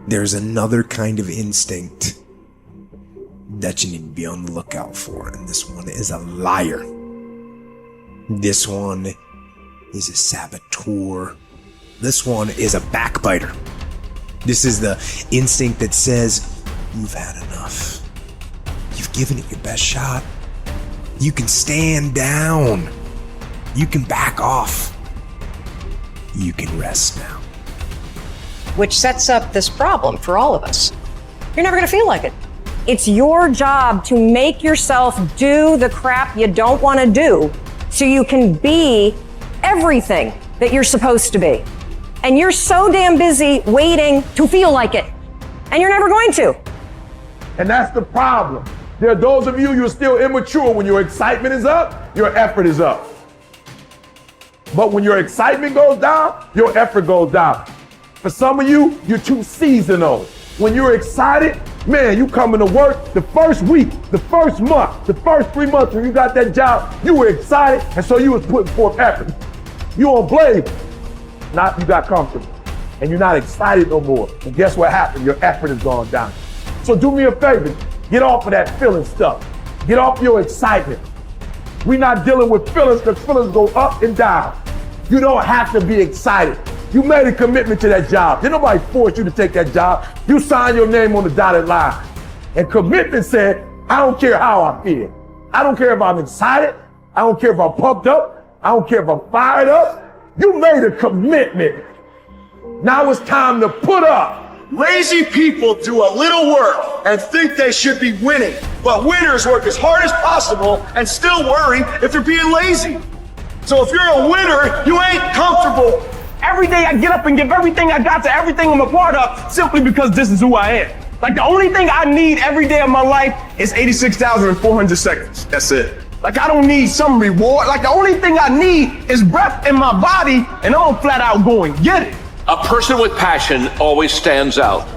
there's another kind of instinct that you need to be on the lookout for, and this one is a liar. This one is a saboteur. This one is a backbiter. This is the instinct that says, you've had enough. You've given it your best shot. You can stand down. You can back off. You can rest now. Which sets up this problem for all of us. You're never gonna feel like it. It's your job to make yourself do the crap you don't wanna do so you can be everything that you're supposed to be. And you're so damn busy waiting to feel like it. And you're never going to. And that's the problem. There are those of you, you're still immature. When your excitement is up, your effort is up. But when your excitement goes down, your effort goes down. For some of you, you're too seasonal. When you're excited, man, you coming to work the first week, the first month, the first 3 months when you got that job, you were excited, and so you was putting forth effort. You on blame. Not you got comfortable. And you're not excited no more. And guess what happened? Your effort has gone down. So do me a favor, get off of that feeling stuff. Get off your excitement. We're not dealing with feelings because feelings go up and down. You don't have to be excited. You made a commitment to that job. Did nobody force you to take that job? You signed your name on the dotted line. And commitment said, I don't care how I feel. I don't care if I'm excited. I don't care if I'm pumped up. I don't care if I'm fired up. You made a commitment. Now it's time to put up. Lazy people do a little work and think they should be winning, but winners work as hard as possible and still worry if they're being lazy. So if you're a winner, you ain't comfortable. Every day I get up and give everything I got to everything I'm a part of simply because this is who I am. Like the only thing I need every day of my life is 86,400 seconds. That's it. Like I don't need some reward. Like the only thing I need is breath in my body and I'm flat out going, get it. A person with passion always stands out.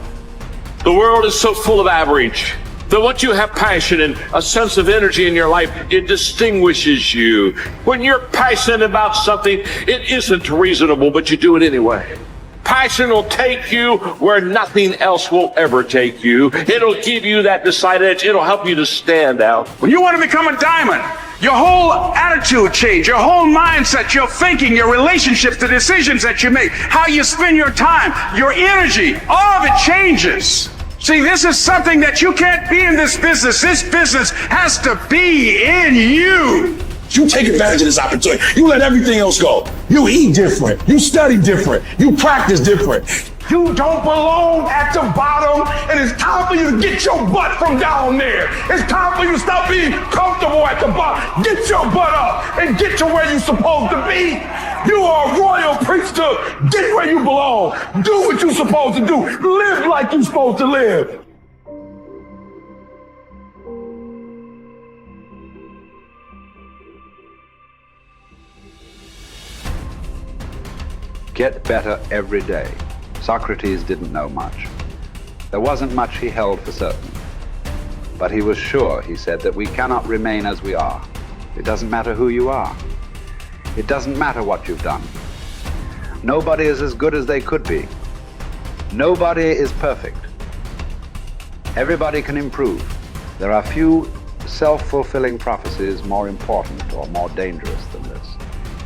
The world is so full of average that once you have passion and a sense of energy in your life, it distinguishes you. When you're passionate about something, it isn't reasonable, but you do it anyway. Passion will take you where nothing else will ever take you. It'll give you that decided edge. It'll help you to stand out. When you want to become a diamond, your whole attitude change, your whole mindset, your thinking, your relationships, the decisions that you make, how you spend your time, your energy, all of it changes. See, this is something that you can't be in this business. This business has to be in you. You take advantage of this opportunity. You let everything else go. You eat different. You study different. You practice different. You don't belong at the bottom, and it's time for you to get your butt from down there. It's time for you to stop being comfortable at the bottom. Get your butt up and get to where you're supposed to be. You are a royal priesthood. Get where you belong. Do what you're supposed to do. Live like you're supposed to live. Get better every day. Socrates didn't know much. There wasn't much he held for certain. But he was sure, he said, that we cannot remain as we are. It doesn't matter who you are. It doesn't matter what you've done. Nobody is as good as they could be. Nobody is perfect. Everybody can improve. There are few self-fulfilling prophecies more important or more dangerous than this.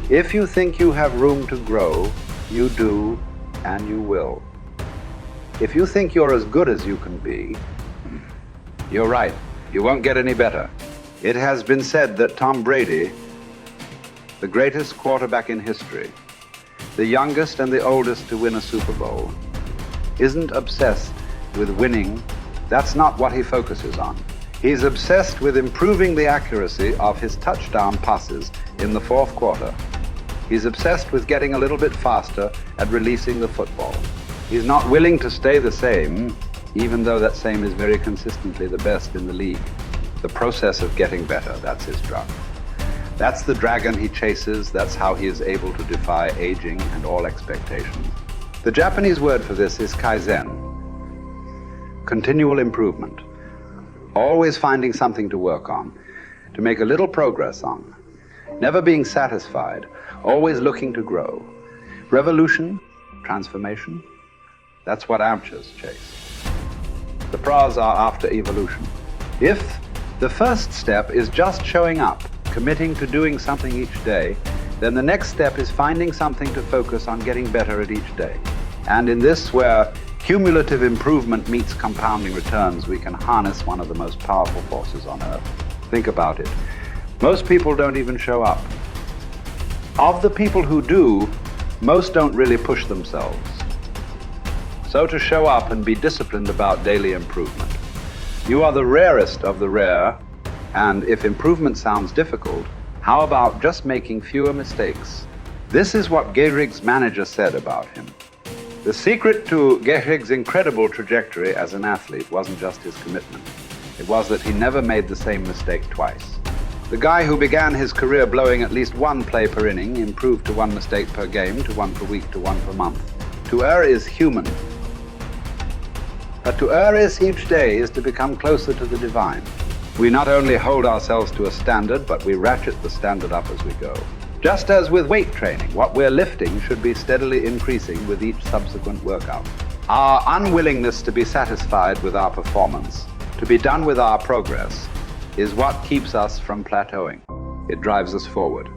If you think you have room to grow, you do, and you will. If you think you're as good as you can be, you're right. You won't get any better. It has been said that Tom Brady, the greatest quarterback in history, the youngest and the oldest to win a Super Bowl, isn't obsessed with winning. That's not what he focuses on. He's obsessed with improving the accuracy of his touchdown passes in the fourth quarter. He's obsessed with getting a little bit faster at releasing the football. He's not willing to stay the same, even though that same is very consistently the best in the league. The process of getting better, that's his drug. That's the dragon he chases. That's how he is able to defy aging and all expectations. The Japanese word for this is kaizen, continual improvement. Always finding something to work on, to make a little progress on. Never being satisfied, always looking to grow. Revolution, transformation, That's what amateurs chase. The pros are after evolution. If the first step is just showing up, committing to doing something each day, then the next step is finding something to focus on getting better at each day. And in this, where cumulative improvement meets compounding returns, we can harness one of the most powerful forces on earth. Think about it. Most people don't even show up. Of the people who do, most don't really push themselves. So to show up and be disciplined about daily improvement. You are the rarest of the rare, and if improvement sounds difficult, how about just making fewer mistakes? This is what Gehrig's manager said about him. The secret to Gehrig's incredible trajectory as an athlete wasn't just his commitment. It was that he never made the same mistake twice. The guy who began his career blowing at least one play per inning improved to one mistake per game, to one per week, to one per month. To err is human. But to err each day is to become closer to the divine. We not only hold ourselves to a standard, but we ratchet the standard up as we go. Just as with weight training, what we're lifting should be steadily increasing with each subsequent workout. Our unwillingness to be satisfied with our performance, to be done with our progress, is what keeps us from plateauing. It drives us forward.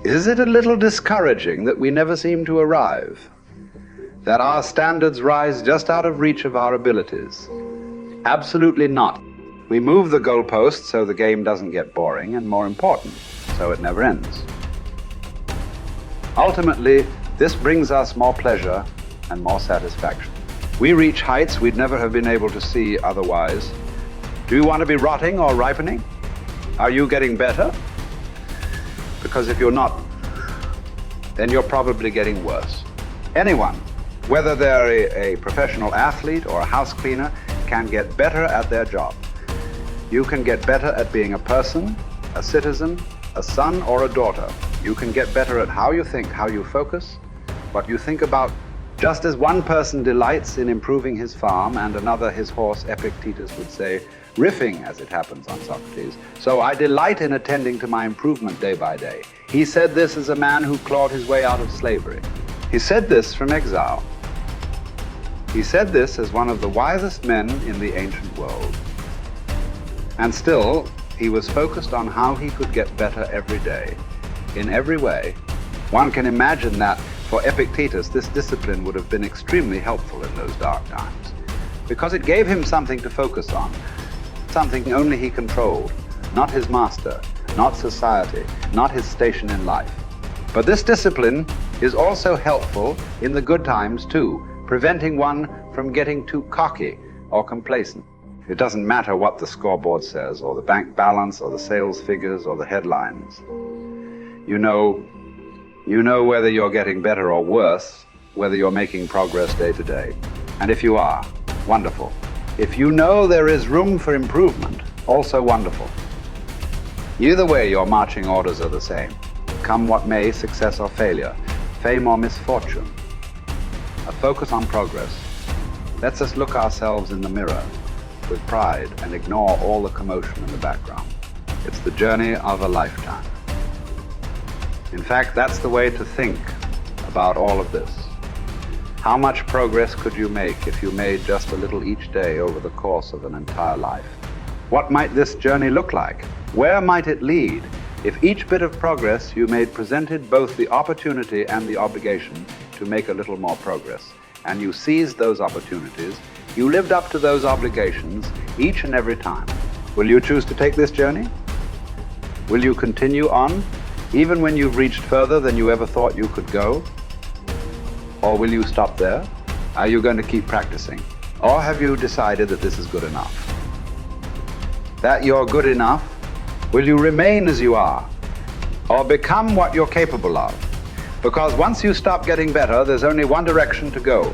Is it a little discouraging that we never seem to arrive? That our standards rise just out of reach of our abilities? Absolutely not. We move the goalposts so the game doesn't get boring, and more important, so it never ends. Ultimately, this brings us more pleasure and more satisfaction. We reach heights we'd never have been able to see otherwise. Do you want to be rotting or ripening? Are you getting better? Because if you're not, then you're probably getting worse. Anyone, whether they're a professional athlete or a house cleaner, can get better at their job. You can get better at being a person, a citizen, a son or a daughter. You can get better at how you think, how you focus, what you think about. Just as one person delights in improving his farm and another his horse, Epictetus would say, riffing as it happens on Socrates, so I delight in attending to my improvement day by day. He said this as a man who clawed his way out of slavery. He said this from exile. He said this as one of the wisest men in the ancient world. And still, he was focused on how he could get better every day, in every way. One can imagine that for Epictetus, this discipline would have been extremely helpful in those dark times, because it gave him something to focus on, something only he controlled, not his master, not society, not his station in life. But this discipline is also helpful in the good times too, preventing one from getting too cocky or complacent. It doesn't matter what the scoreboard says, or the bank balance, or the sales figures, or the headlines. You know whether you're getting better or worse, whether you're making progress day to day. And if you are, wonderful. If you know there is room for improvement, also wonderful. Either way, your marching orders are the same. Come what may, success or failure, fame or misfortune. A focus on progress lets us look ourselves in the mirror with pride and ignore all the commotion in the background. It's the journey of a lifetime. In fact, that's the way to think about all of this. How much progress could you make if you made just a little each day over the course of an entire life? What might this journey look like? Where might it lead if each bit of progress you made presented both the opportunity and the obligation to make a little more progress, and you seized those opportunities, you lived up to those obligations each and every time? Will you choose to take this journey? Will you continue on, even when you've reached further than you ever thought you could go? Or will you stop there? Are you going to keep practicing? Or have you decided that this is good enough? That you're good enough? Will you remain as you are? Or become what you're capable of? Because once you stop getting better, there's only one direction to go.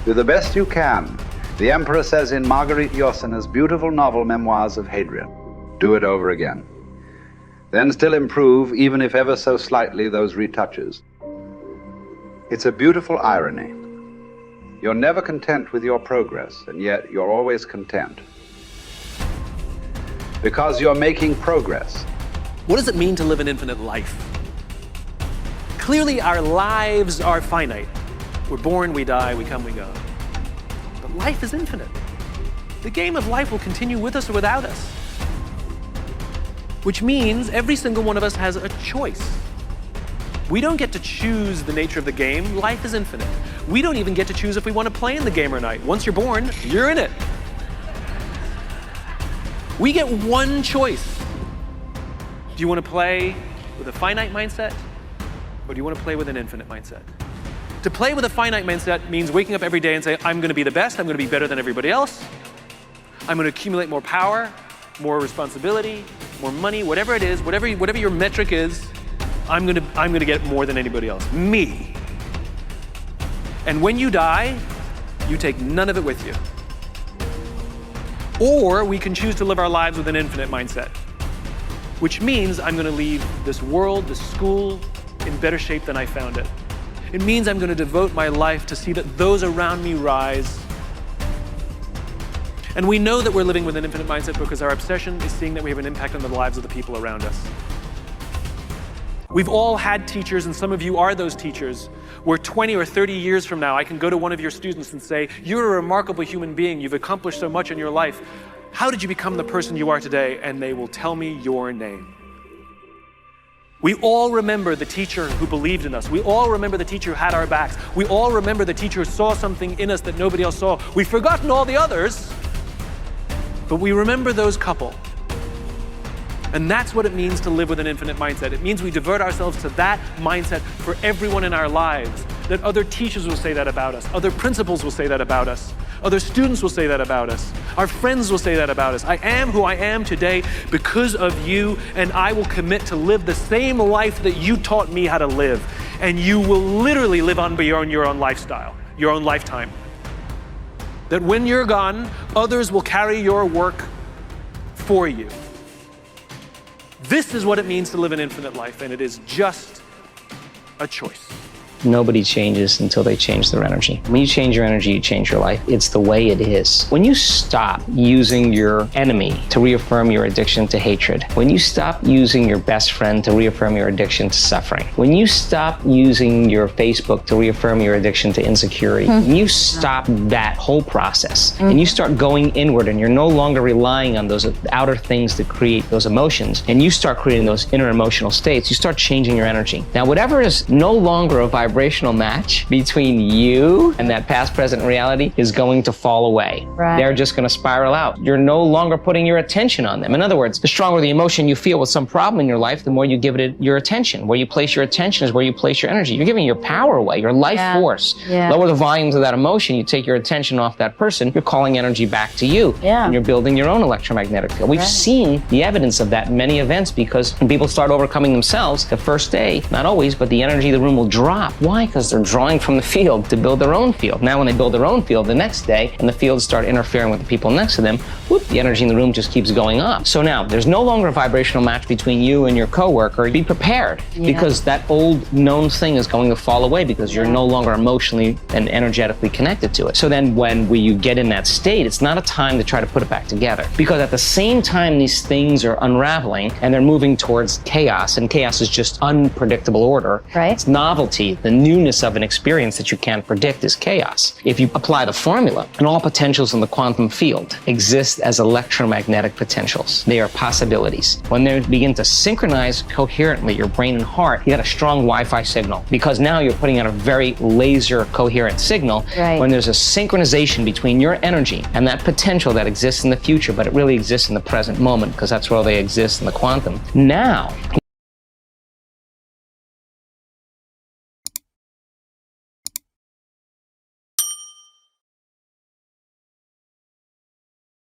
Do the best you can. The Emperor says in Marguerite Yourcenar's beautiful novel Memoirs of Hadrian, do it over again. Then still improve, even if ever so slightly, those retouches. It's a beautiful irony. You're never content with your progress, and yet you're always content. Because you're making progress. What does it mean to live an infinite life? Clearly, our lives are finite. We're born, we die, we come, we go. But life is infinite. The game of life will continue with us or without us. Which means every single one of us has a choice. We don't get to choose the nature of the game. Life is infinite. We don't even get to choose if we want to play in the game or not. Once you're born, you're in it. We get one choice. Do you want to play with a finite mindset, or do you want to play with an infinite mindset? To play with a finite mindset means waking up every day and say, I'm going to be the best, I'm going to be better than everybody else. I'm going to accumulate more power, more responsibility, more money, whatever it is, whatever your metric is, I'm going to get more than anybody else. Me. And when you die, you take none of it with you. Or we can choose to live our lives with an infinite mindset, which means I'm going to leave this world, this school, in better shape than I found it. It means I'm going to devote my life to see that those around me rise. And we know that we're living with an infinite mindset because our obsession is seeing that we have an impact on the lives of the people around us. We've all had teachers, and some of you are those teachers, where 20 or 30 years from now, I can go to one of your students and say, you're a remarkable human being, you've accomplished so much in your life. How did you become the person you are today? And they will tell me your name. We all remember the teacher who believed in us. We all remember the teacher who had our backs. We all remember the teacher who saw something in us that nobody else saw. We've forgotten all the others, but we remember those couple. And that's what it means to live with an infinite mindset. It means we divert ourselves to that mindset for everyone in our lives. That other teachers will say that about us. Other principals will say that about us. Other students will say that about us. Our friends will say that about us. I am who I am today because of you, and I will commit to live the same life that you taught me how to live. And you will literally live on beyond your own lifestyle, your own lifetime. That when you're gone, others will carry your work for you. This is what it means to live an infinite life, and it is just a choice. Nobody changes until they change their energy. When you change your energy, you change your life. It's the way it is. When you stop using your enemy to reaffirm your addiction to hatred, when you stop using your best friend to reaffirm your addiction to suffering, when you stop using your Facebook to reaffirm your addiction to insecurity, when you stop that whole process and you start going inward and you're no longer relying on those outer things to create those emotions, and you start creating those inner emotional states, you start changing your energy. Now, whatever is no longer a vibrational match between you and that past, present reality is going to fall away. Right. They're just going to spiral out. You're no longer putting your attention on them. In other words, the stronger the emotion you feel with some problem in your life, the more you give it your attention. Where you place your attention is where you place your energy. You're giving your power away, your life force. Lower the volumes of that emotion, you take your attention off that person, you're calling energy back to you. And you're building your own electromagnetic field. We've seen the evidence of that in many events, because when people start overcoming themselves, the first day, not always, but the energy of the room will drop. Why? Because they're drawing from the field to build their own field. Now when they build their own field the next day and the fields start interfering with the people next to them, whoop, the energy in the room just keeps going up. So now there's no longer a vibrational match between you and your coworker. Be prepared, because that old known thing is going to fall away because you're no longer emotionally and energetically connected to it. So then when you get in that state, it's not a time to try to put it back together, because at the same time these things are unraveling and they're moving towards chaos, and chaos is just unpredictable order. It's novelty, the newness of an experience that you can't predict is chaos. If you apply the formula, and all potentials in the quantum field exist as electromagnetic potentials. They are possibilities. When they begin to synchronize coherently, your brain and heart, you got a strong Wi-Fi signal, because now you're putting out a very laser coherent signal. When there's a synchronization between your energy and that potential that exists in the future, but it really exists in the present moment, because that's where they exist in the quantum. Now